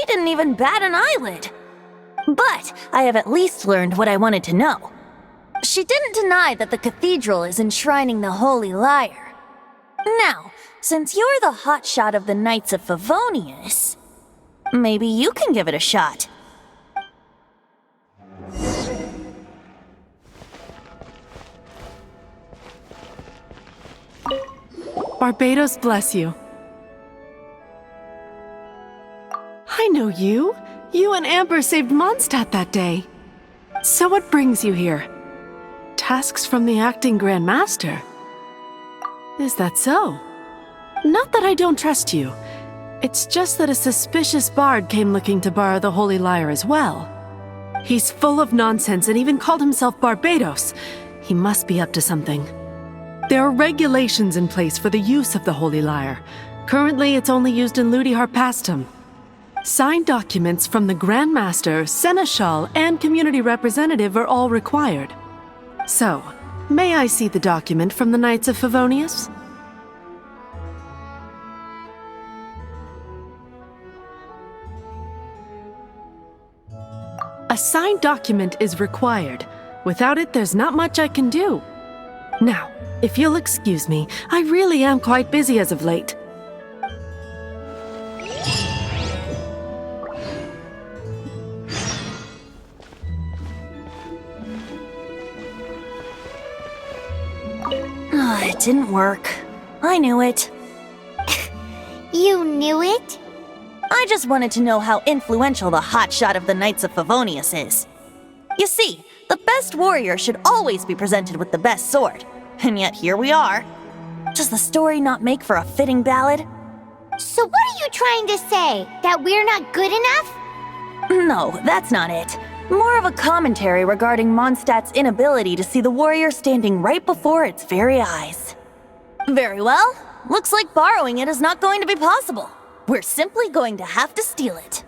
didn't even bat an eyelid. But I have at least learned what I wanted to know. She didn't deny that the cathedral is enshrining the holy lyre. Now, since you're the hotshot of the Knights of Favonius, maybe you can give it a shot. Barbados bless you. I know you. You and Amber saved Mondstadt that day. So what brings you here? Tasks from the acting Grand Master? Is that so? Not that I don't trust you. It's just that a suspicious bard came looking to borrow the holy lyre as well. He's full of nonsense and even called himself Barbados. He must be up to something. There are regulations in place for the use of the holy lyre. Currently, it's only used in Ludi Harpastum. Signed documents from the Grand Master, Seneschal, and community representative are all required. So, may I see the document from the Knights of Favonius? A signed document is required. Without it, there's not much I can do. Now, if you'll excuse me, I really am quite busy as of late. It didn't work. I knew it. You knew it? I just wanted to know how influential the hotshot of the Knights of Favonius is. You see, the best warrior should always be presented with the best sword. And yet here we are. Does the story not make for a fitting ballad? So what are you trying to say? That we're not good enough? No, that's not it. More of a commentary regarding Mondstadt's inability to see the warrior standing right before its very eyes. Very well. Looks like borrowing it is not going to be possible. We're simply going to have to steal it.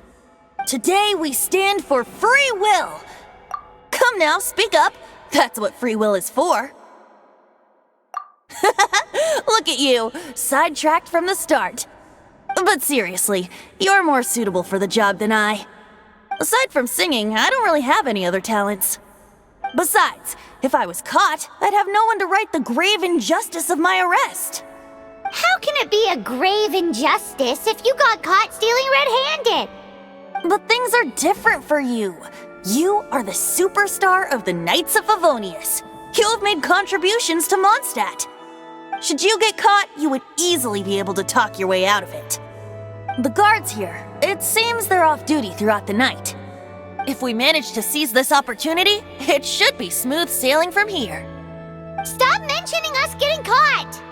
Today we stand for free will. Come now, speak up. That's what free will is for. Look at you, sidetracked from the start. But seriously, you're more suitable for the job than I. Aside from singing, I don't really have any other talents. Besides, if I was caught, I'd have no one to right the grave injustice of my arrest. How can it be a grave injustice if you got caught stealing red-handed? But things are different for you. You are the superstar of the Knights of Favonius. You have made contributions to Mondstadt. Should you get caught, you would easily be able to talk your way out of it. The guards here, it seems they're off duty throughout the night. If we manage to seize this opportunity, it should be smooth sailing from here. Stop mentioning us getting caught!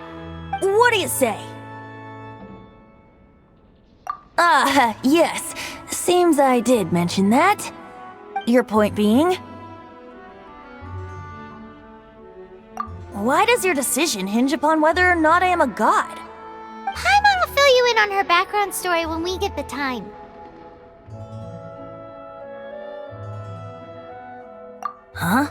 What do you say? Yes. Seems I did mention that. Your point being? Why does your decision hinge upon whether or not I am a god? Paimon will fill you in on her background story when we get the time. Huh?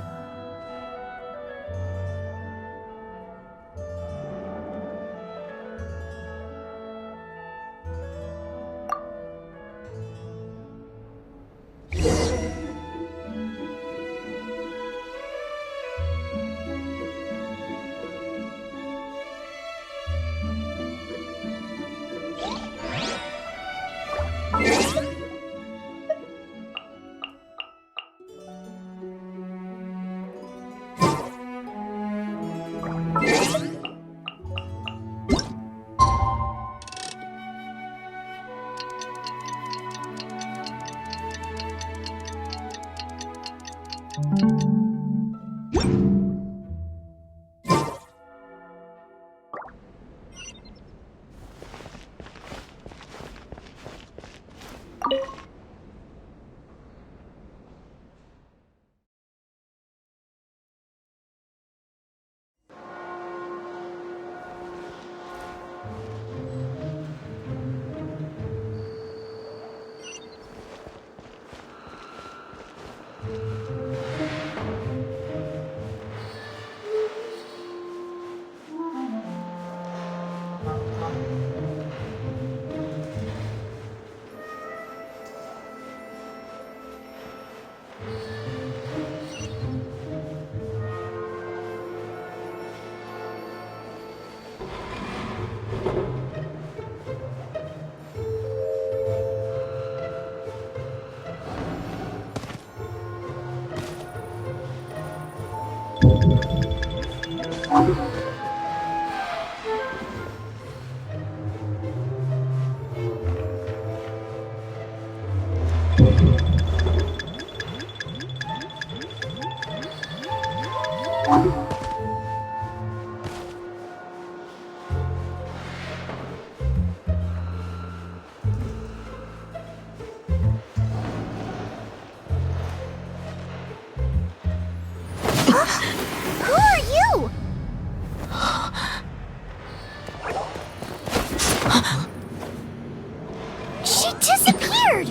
Who are you? She disappeared!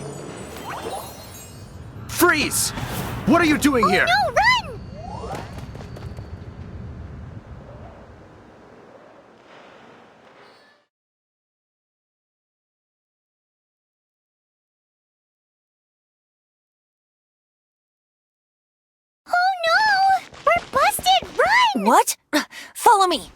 Freeze! What are you doing here? No, run! Oh no! We're busted! Run! What? Follow me.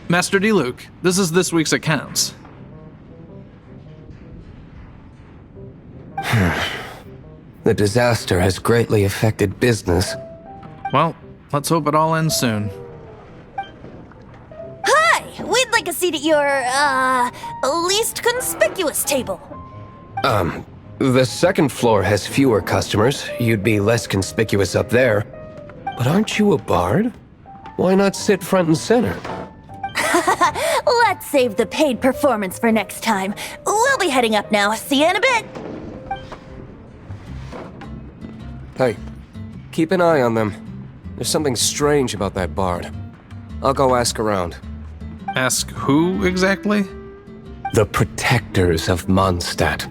Master D. Luke, this is this week's accounts. The disaster has greatly affected business. Well, let's hope it all ends soon. Hi! We'd like a seat at your, least conspicuous table. The second floor has fewer customers. You'd be less conspicuous up there. But aren't you a bard? Why not sit front and center? Let's save the paid performance for next time. We'll be heading up now. See you in a bit. Hey, keep an eye on them. There's something strange about that bard. I'll go ask around. Ask who exactly? The protectors of Mondstadt.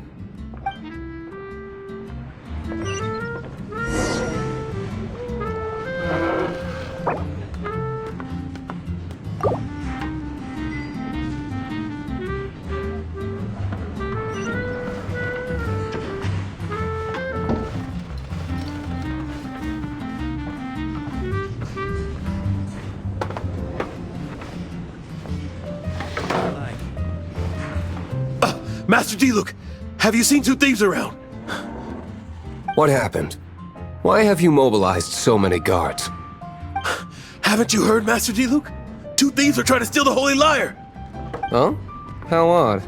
Master D. Luke, have you seen two thieves around? What happened? Why have you mobilized so many guards? Haven't you heard, Master D. Luke? Two thieves are trying to steal the Holy Lyre. Huh? How odd.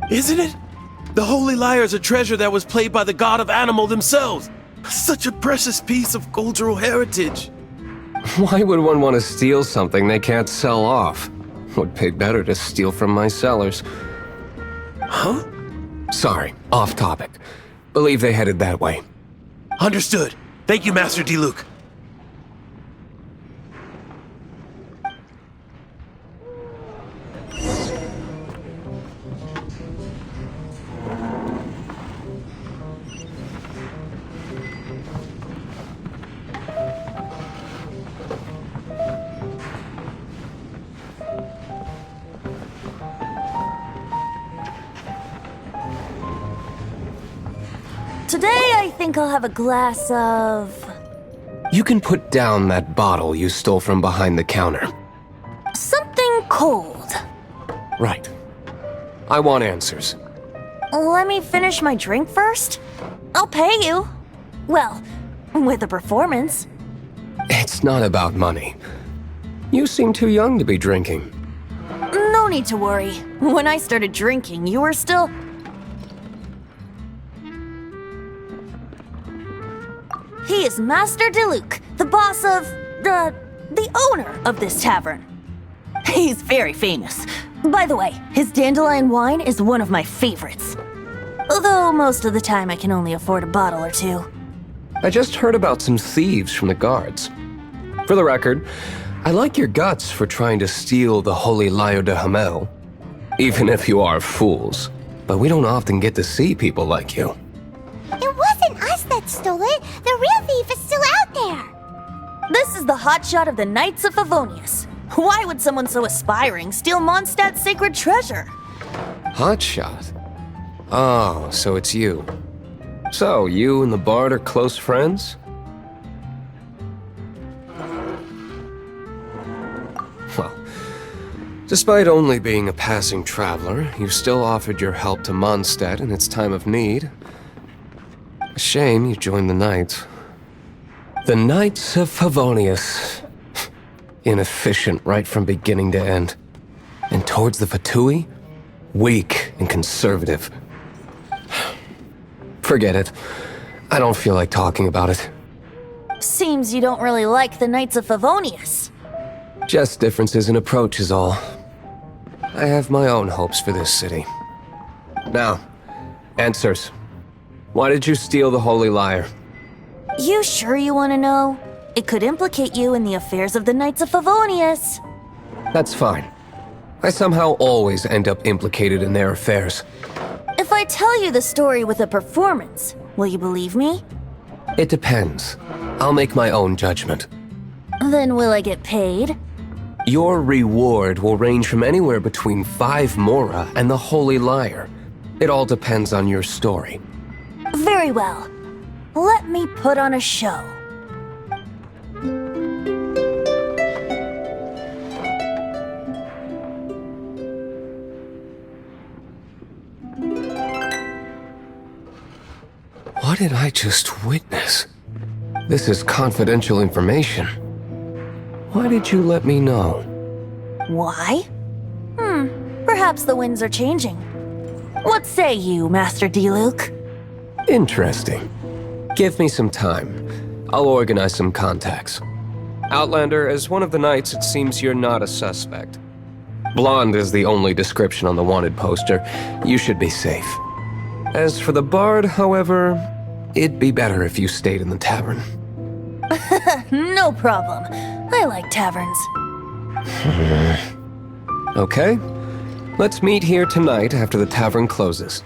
Isn't it? The Holy Lyre is a treasure that was played by the god of animal themselves. Such a precious piece of cultural heritage. Why would one want to steal something they can't sell off? Would pay better to steal from my sellers. Huh? Sorry, off topic. Believe they headed that way. Understood. Thank you, Master D. Luke. Today, I think I'll have a glass of... You can put down that bottle you stole from behind the counter. something cold. Right. I want answers. Let me finish my drink first. I'll pay you. Well, with a performance. It's not about money. You seem too young to be drinking. No need to worry. When I started drinking, you were still... He is Master Diluc, the boss of... the owner of this tavern. He's very famous. By the way, his dandelion wine is one of my favorites. Although most of the time I can only afford a bottle or two. I just heard about some thieves from the guards. For the record, I like your guts for trying to steal the holy lyre de Hamel. Even if you are fools. But we don't often get to see people like you. It wasn't us that stole it. The real thief is still out there. This is the hotshot of the Knights of Favonius. Why would someone so aspiring steal Mondstadt's sacred treasure? Hotshot? Oh, so it's you. So, you and the bard are close friends? Well, despite only being a passing traveler, you still offered your help to Mondstadt in its time of need. A shame you joined the Knights. The Knights of Favonius. Inefficient right from beginning to end. And towards the Fatui, weak and conservative. Forget it. I don't feel like talking about it. Seems you don't really like the Knights of Favonius. Just differences in approach is all. I have my own hopes for this city. Now, answers. Why did you steal the Holy Lyre? You sure you want to know? It could implicate you in the affairs of the Knights of Favonius. That's fine. I somehow always end up implicated in their affairs. If I tell you the story with a performance, will you believe me? It depends. I'll make my own judgment. Then will I get paid? Your reward will range from anywhere between 5 mora and the Holy Lyre. It all depends on your story. Very well. Let me put on a show. What did I just witness? This is confidential information. Why did you let me know? Why? Perhaps the winds are changing. What say you, Master Diluc? Interesting. Give me some time. I'll organize some contacts. Outlander, as one of the knights, it seems you're not a suspect. Blonde is the only description on the wanted poster. You should be safe. As for the bard, however, it'd be better if you stayed in the tavern. No problem. I like taverns. Okay. Let's meet here tonight after the tavern closes.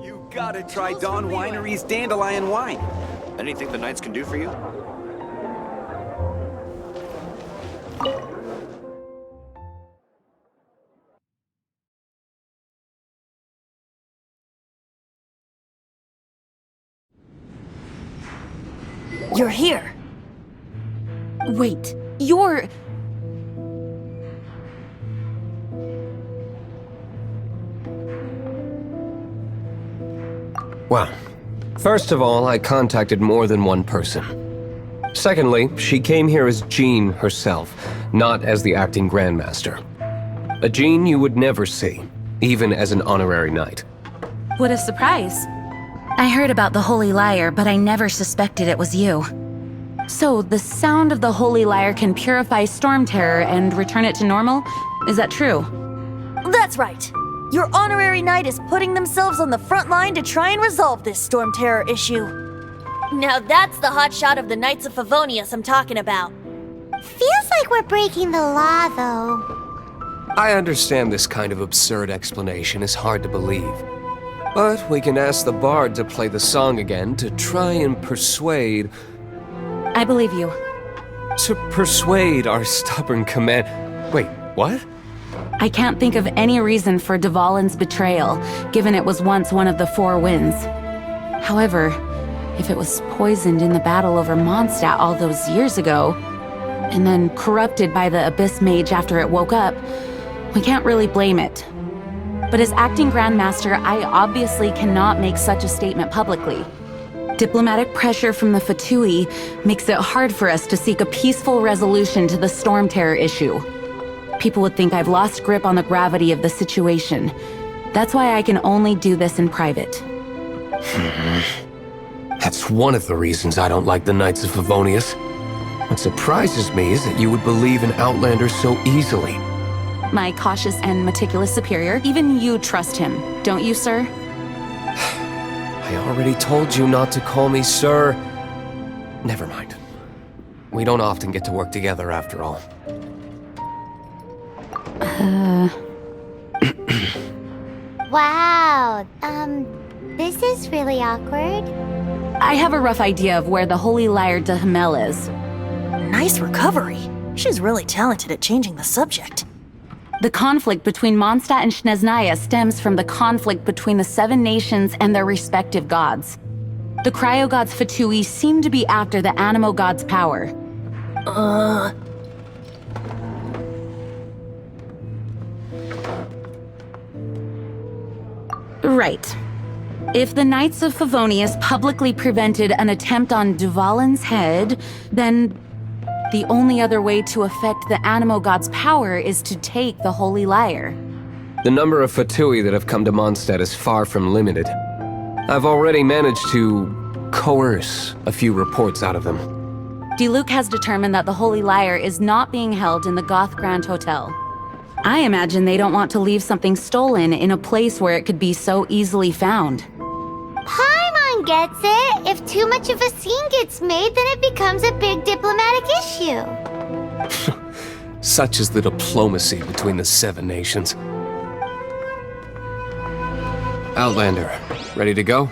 You gotta try Dawn Winery's dandelion wine. Anything the Knights can do for you? You're here. Wait, you're... Well, first of all, I contacted more than one person. Secondly, she came here as Jean herself, not as the acting Grandmaster. A Jean you would never see, even as an honorary knight. What a surprise. I heard about the Holy Lyre, but I never suspected it was you. So, the sound of the Holy Lyre can purify Storm Terror and return it to normal? Is that true? That's right. Your honorary knight is putting themselves on the front line to try and resolve this Storm Terror issue. Now that's the hotshot of the Knights of Favonius I'm talking about. Feels like we're breaking the law, though. I understand this kind of absurd explanation is hard to believe. But we can ask the bard to play the song again to try and persuade... I believe you. To persuade our stubborn command... Wait, what? I can't think of any reason for Dvalin's betrayal, given it was once one of the Four Winds. However, if it was poisoned in the battle over Mondstadt all those years ago, and then corrupted by the Abyss Mage after it woke up, we can't really blame it. But as acting Grandmaster, I obviously cannot make such a statement publicly. Diplomatic pressure from the Fatui makes it hard for us to seek a peaceful resolution to the Storm Terror issue. People would think I've lost grip on the gravity of the situation. That's why I can only do this in private. That's one of the reasons I don't like the Knights of Favonius. What surprises me is that you would believe in Outlanders so easily. My cautious and meticulous superior, even you trust him, don't you, sir? I already told you not to call me sir. Never mind. We don't often get to work together after all. Wow, this is really awkward. I have a rough idea of where the Holy Lyre de Hamel is. Nice recovery. She's really talented at changing the subject. The conflict between Mondstadt and Snezhnaya stems from the conflict between the Seven Nations and their respective gods. The cryo-gods Fatui seem to be after the Animo god's power. Right. If the Knights of Favonius publicly prevented an attempt on Dvalin's head, then the only other way to affect the Animo god's power is to take the Holy Lyre. The number of Fatui that have come to Mondstadt is far from limited. I've already managed to coerce a few reports out of them. Diluc has determined that the Holy Lyre is not being held in the Goth Grand Hotel. I imagine they don't want to leave something stolen in a place where it could be so easily found. Paimon gets it. If too much of a scene gets made, then it becomes a big diplomatic issue. Such is the diplomacy between the Seven Nations. Outlander, ready to go?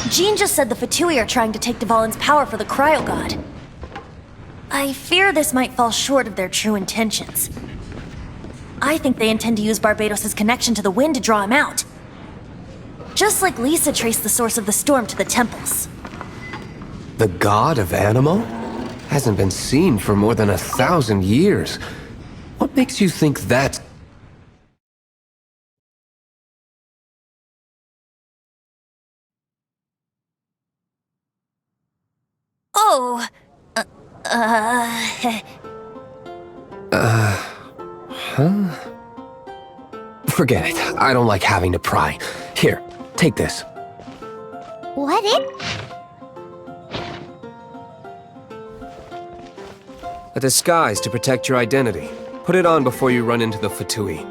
Jean just said the Fatui are trying to take Dvalin's power for the Cryo God. I fear this might fall short of their true intentions. I think they intend to use Barbados' connection to the wind to draw him out. Just like Lisa traced the source of the storm to the temples. The god of Animo? Hasn't been seen for more than 1,000 years. What makes you think that... Oh, Forget it. I don't like having to pry. Here, take this. What A disguise to protect your identity. Put it on before you run into the Fatui.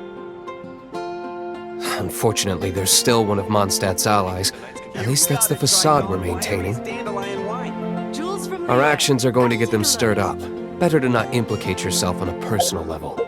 Unfortunately, there's still one of Mondstadt's allies. At least that's the facade we're maintaining. Dandelion wine. Our actions are going to get them stirred up. Better to not implicate yourself on a personal level.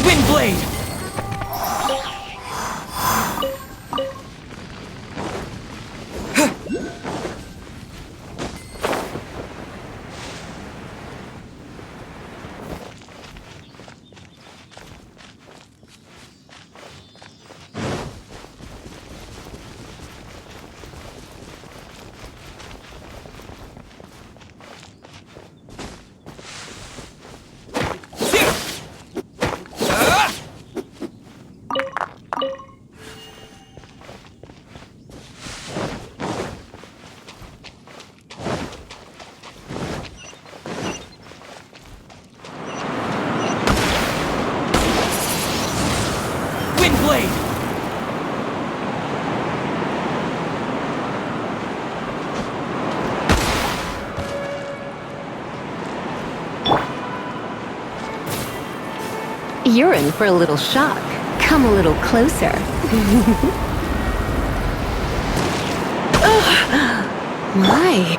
Windblade! Windblade! You're in for a little shock. Come a little closer. My.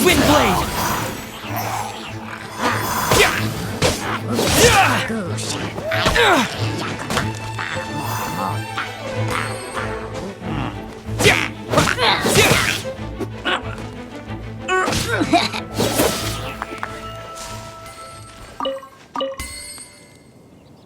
Windblade! Windblade!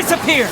Disappear!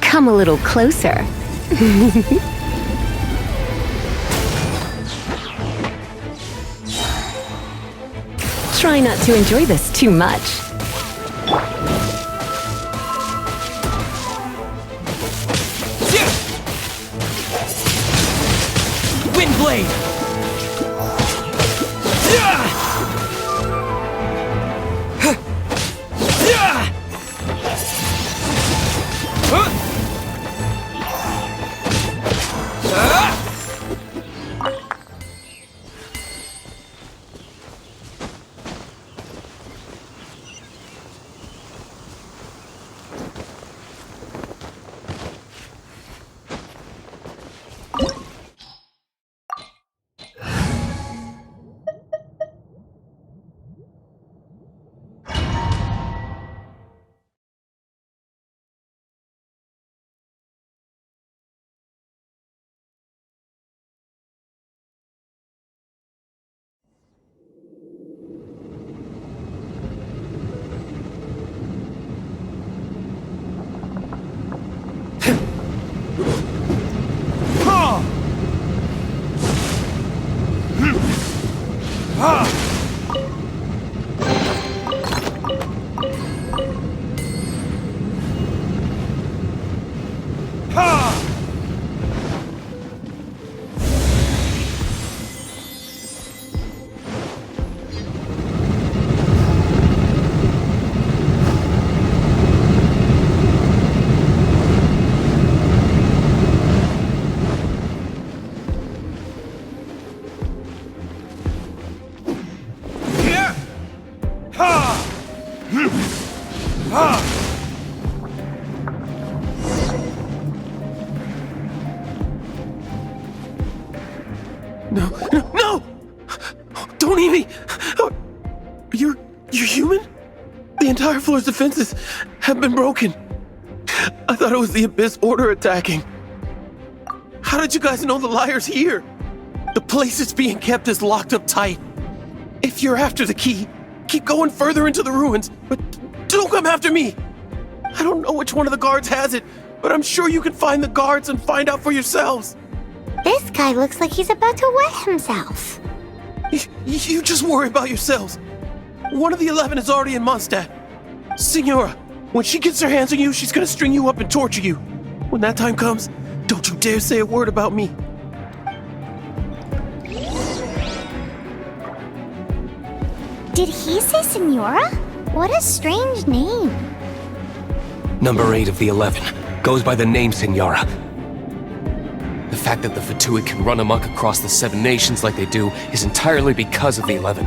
Come a little closer. Try not to enjoy this too much. Windblade! No! Don't eat me! You're human? The entire floor's defenses have been broken. I thought it was the Abyss Order attacking. How did you guys know the liar's here? The place it's being kept is locked up tight. If you're after the key, keep going further into the ruins, but don't come after me. I don't know which one of the guards has it, but I'm sure you can find the guards and find out for yourselves. This guy looks like he's about to wet himself. You just worry about yourselves. One of the 11 is already in Mondstadt. Signora, when she gets her hands on you, she's gonna string you up and torture you. When that time comes, don't you dare say a word about me. Did he say Signora? What a strange name. Number 8 of the 11 goes by the name Signora. The fact that the Fatuit can run amok across the 7 nations like they do is entirely because of the 11.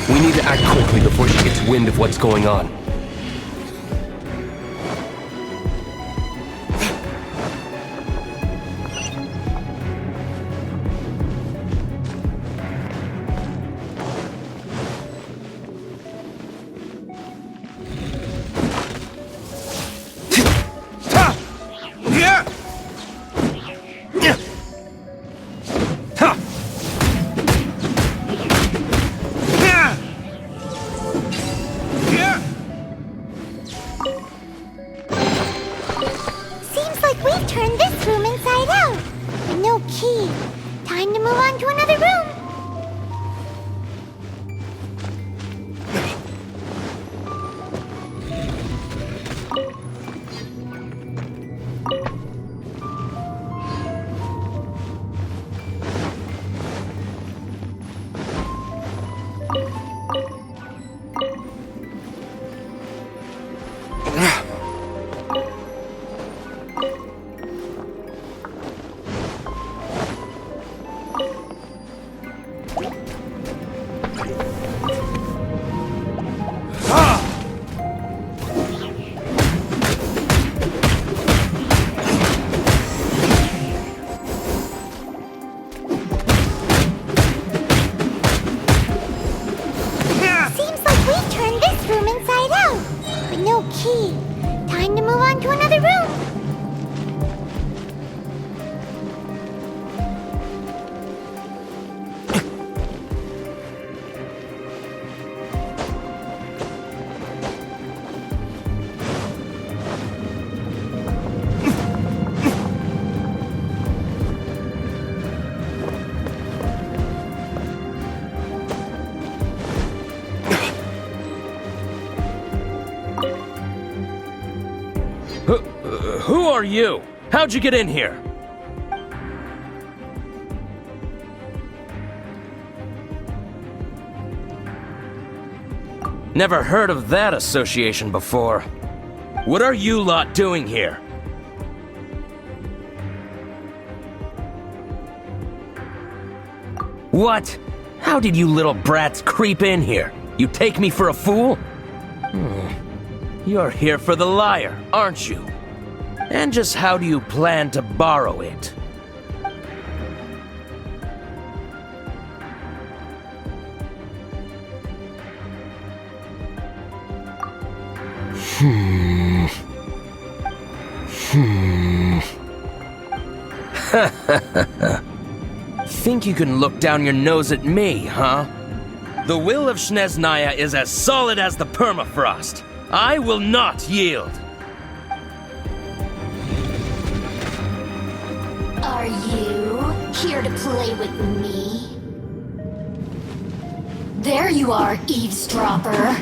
We need to act quickly before she gets wind of what's going on. Time to move on to another room. Time to move on to another room. Who are you? How'd you get in here? Never heard of that association before. What are you lot doing here? What? How did you little brats creep in here? You take me for a fool? You're here for the lyre, aren't you? And just how do you plan to borrow it? Think you can look down your nose at me, huh? The will of Snezhnaya is as solid as the permafrost. I will not yield. Are you here to play with me? There you are, eavesdropper.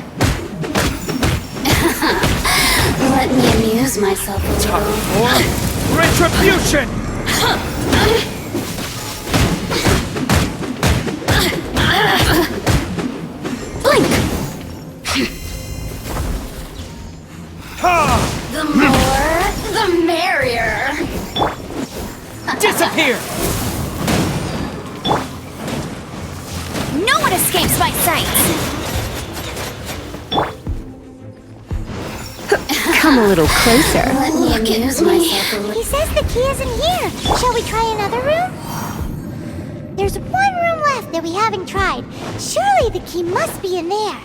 Let me amuse myself a little. Time for retribution! Blink! The more, the merrier. Disappear! No one escapes my sight! Come a little closer. Let me amuse myself a little. He says the key isn't here. Shall we try another room? There's one room left that we haven't tried. Surely the key must be in there.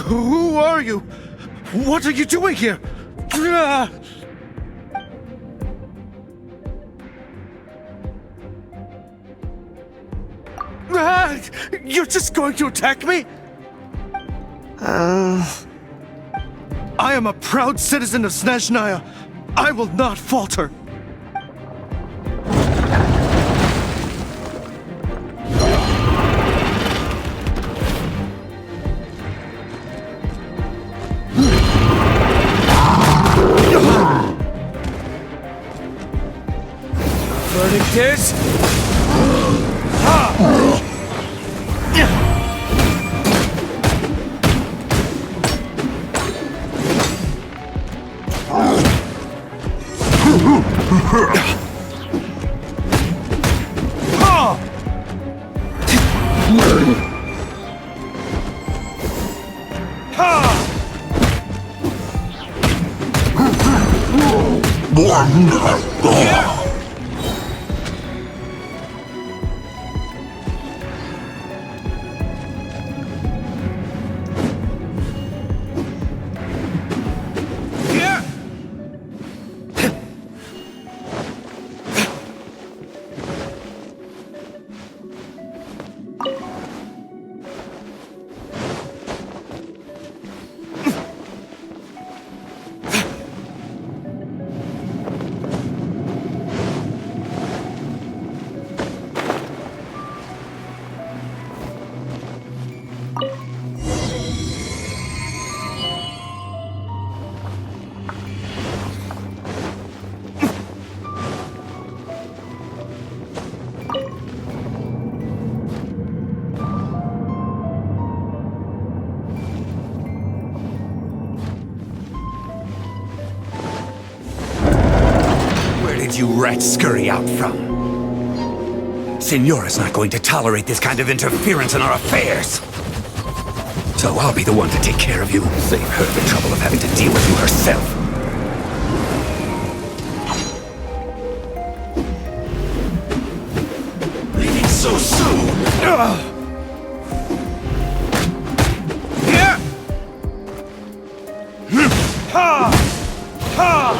Who are you? What are you doing here? You're just going to attack me? I am a proud citizen of Snezhnaya. I will not falter. Verdict is... you rats scurry out from? Senora's not going to tolerate this kind of interference in our affairs. So I'll be the one to take care of you. Save her the trouble of having to deal with you herself. Leaving so soon! Yeah! Ha! Ha!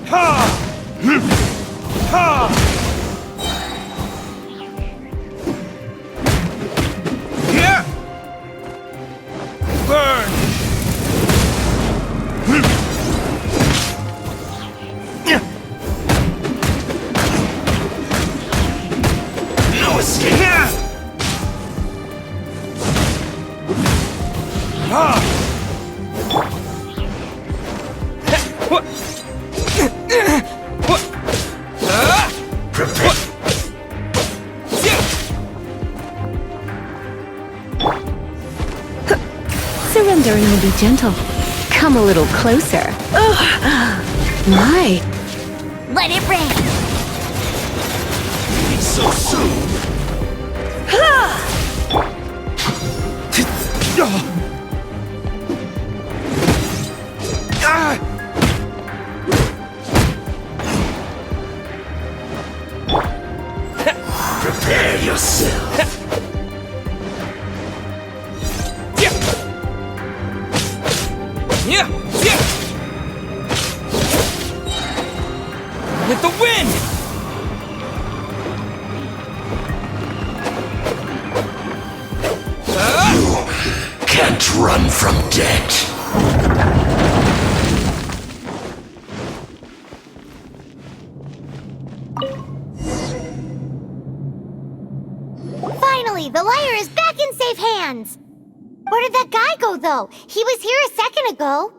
Ha! Ha! Yeah! Burn! No escape! Ah! Surrendering will be gentle. Come a little closer. My. Let it rain. So soon! Prepare yourself. Yeah! Yeah! With the wind! You can't run from death. Finally, the lyre is back in safe hands. Where did that guy go, though? He was here a second ago.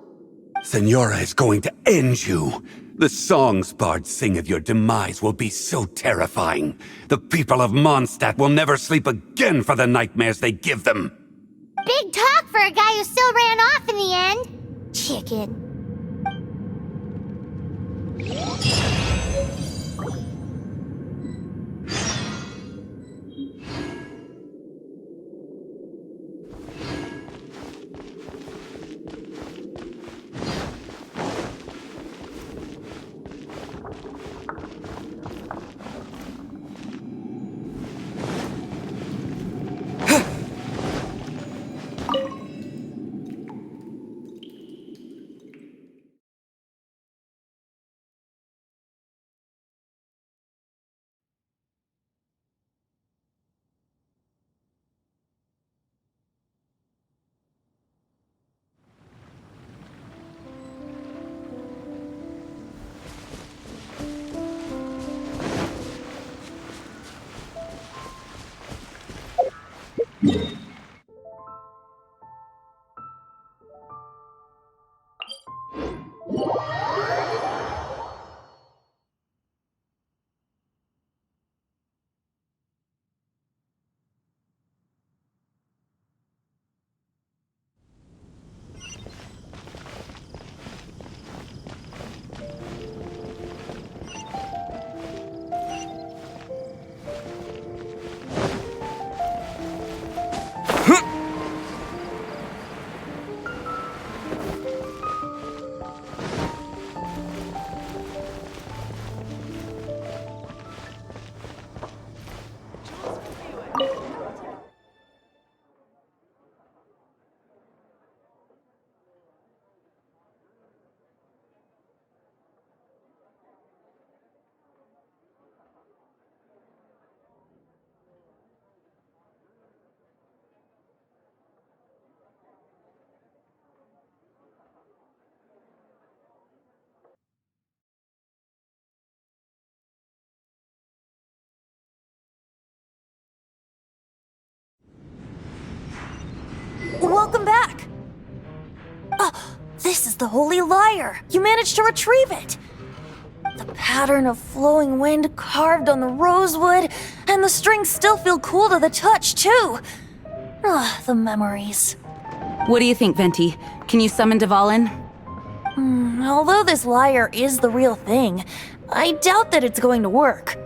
Senora is going to end you. The songs bards sing of your demise will be so terrifying. The people of Mondstadt will never sleep again for the nightmares they give them. Big talk for a guy who still ran off in the end. Chicken. Welcome back! Oh, this is the Holy Lyre! You managed to retrieve it! The pattern of flowing wind carved on the rosewood, and the strings still feel cool to the touch, too! Ah, the memories. What do you think, Venti? Can you summon Dvalin? Although this lyre is the real thing, I doubt that it's going to work.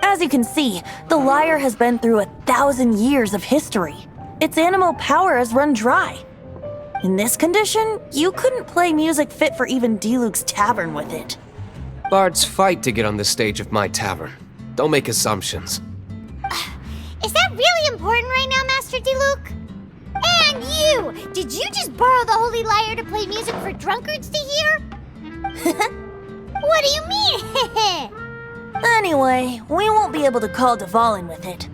As you can see, the lyre has been through 1,000 years of history. Its animal power has run dry. In this condition, you couldn't play music fit for even D-Luke's tavern with it. Bards fight to get on the stage of my tavern. Don't make assumptions. Is that really important right now, Master D-Luke? And you! Did you just borrow the holy lyre to play music for drunkards to hear? What do you mean? Anyway, we won't be able to call Dvalin with it.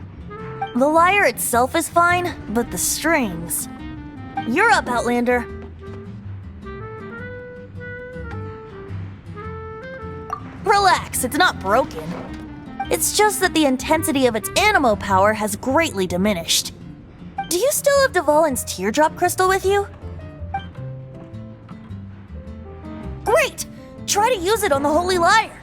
The lyre itself is fine, but the strings... You're up, Outlander. Relax, it's not broken. It's just that the intensity of its animo power has greatly diminished. Do you still have Dvalin's teardrop crystal with you? Great! Try to use it on the holy lyre.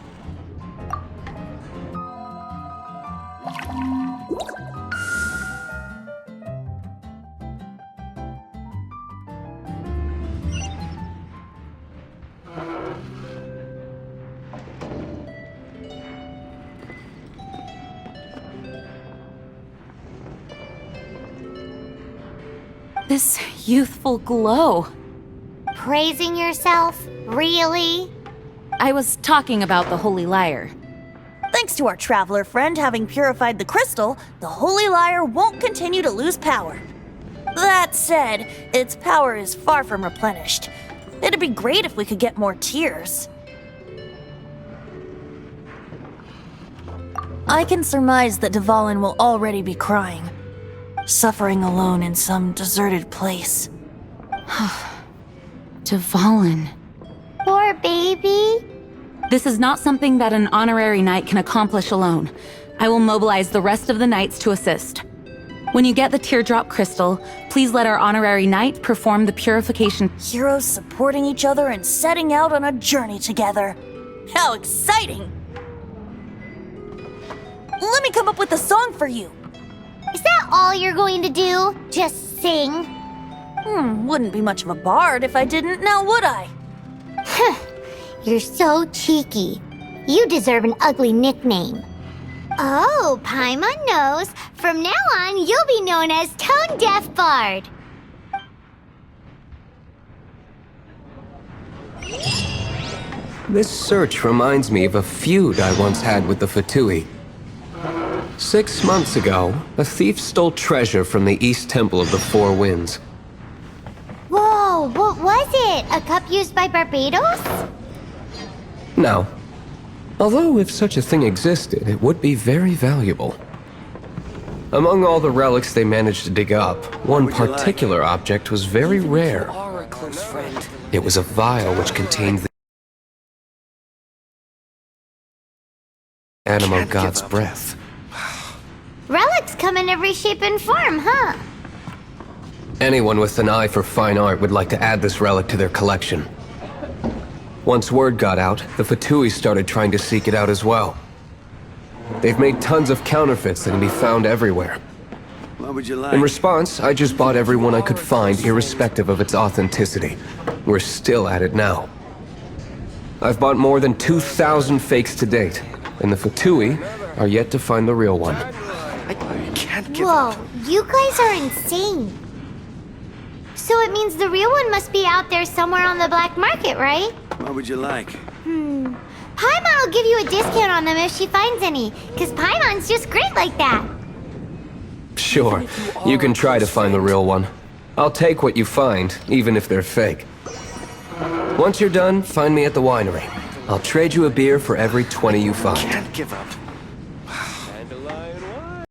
This youthful glow. Praising yourself? Really? I was talking about the holy lyre. Thanks to our traveler friend having purified the crystal, the holy lyre won't continue to lose power. That said, its power is far from replenished. It'd be great if we could get more tears. I can surmise that Dvalin will already be crying, suffering alone in some deserted place. Dvalin. Poor baby. This is not something that an honorary knight can accomplish alone. I will mobilize the rest of the knights to assist. When you get the teardrop crystal, please let our honorary knight perform the purification. Heroes supporting each other and setting out on a journey together. How exciting! Let me come up with a song for you. Is that all you're going to do? Just sing? Wouldn't be much of a bard if I didn't, now would I? You're so cheeky. You deserve an ugly nickname. Oh, Paimon knows. From now on, you'll be known as Tone Deaf Bard. This search reminds me of a feud I once had with the Fatui. 6 months ago, a thief stole treasure from the East Temple of the Four Winds. Whoa, what was it? A cup used by Barbados? No. Although if such a thing existed, it would be very valuable. Among all the relics they managed to dig up, one particular object was very rare. It was a vial which contained the Animo God's breath. Relics come in every shape and form, huh? Anyone with an eye for fine art would like to add this relic to their collection. Once word got out, the Fatui started trying to seek it out as well. They've made tons of counterfeits that can be found everywhere. What would you like? In response, I just bought every one I could find, irrespective of its authenticity. We're still at it now. I've bought more than 2,000 fakes to date, and the Fatui are yet to find the real one. Whoa, you guys are insane. So it means the real one must be out there somewhere on the black market, right? What would you like? Paimon will give you a discount on them if she finds any, because Paimon's just great like that. Sure, you can try to find the real one. I'll take what you find, even if they're fake. Once you're done, find me at the winery. I'll trade you a beer for every 20 you find. Can't give up.